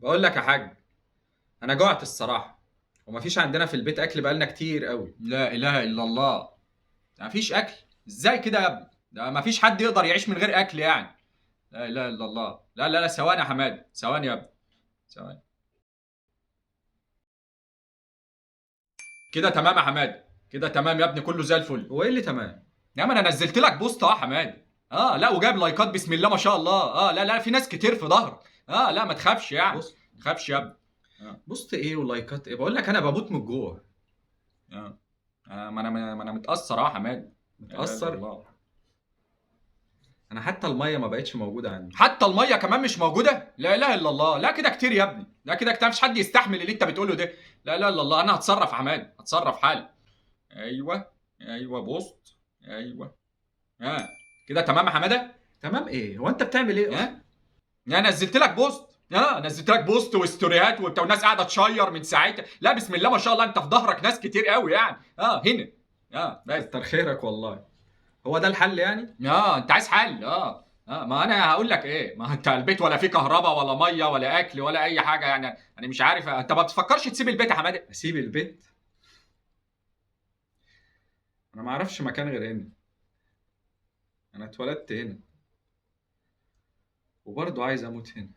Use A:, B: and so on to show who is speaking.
A: بقول لك يا حاج، انا جوعت الصراحه، ومفيش عندنا في البيت اكل بقالنا كتير قوي.
B: لا اله الا الله. ده مفيش اكل؟ ازاي كده يا ابني؟ ده مفيش حد يقدر يعيش من غير اكل يعني. لا اله الا الله. لا لا لا، ثواني يا حماد، ثواني يا ابني، ثواني. كده تمام يا حماد، كده تمام يا ابني، كله زي الفل.
A: هو ايه اللي تمام؟
B: يا ما انا نزلت لك بوست يا حماد. لا وجايب لايكات بسم الله ما شاء الله. لا لا، في ناس كتير في ظهرك. لا ما تخافش يعني،
A: بص،
B: ما تخافش يا ابني. اه
A: بص ايه ولايكات ايه؟ بقول لك انا بموت من الجوع.
B: اه ما انا متأثر يا حماد. لا اله الا
A: متأثر.
B: الله.
A: انا حتى الميه ما بقتش موجوده عندي.
B: حتى الميه كمان مش موجوده؟ لا اله الا الله. لا كده كتير يا ابني، لا كده كتير، مفيش حد يستحمل اللي انت بتقوله ده. لا اله الا الله، انا هتصرف يا حماد، هتصرف حالي. ايوه، ايوه بوست، ايوه. ها، كده تمام يا حماده.
A: تمام ايه؟ هو انت بتعمل ايه اصلا؟
B: ها، انا نزلت لك بوست. نزلت لك بوست وستوريات وبتاع، والناس قاعده تشير من ساعتها. لا بسم الله ما شاء الله، انت في ظهرك ناس كتير قوي يعني. هنا. بس.
A: كتر خيرك والله. هو ده الحل يعني؟
B: انت عايز حل؟ ما انا هقول لك ايه، ما انت البيت ولا فيه كهرباء ولا ميه ولا اكل ولا اي حاجه يعني. انا مش عارف، انت ما بتفكرش تسيب البيت يا حماده؟
A: اسيب البيت؟ انا ما اعرفش مكان غير هنا. انا اتولدت هنا، وبرضه عايز اموت هنا.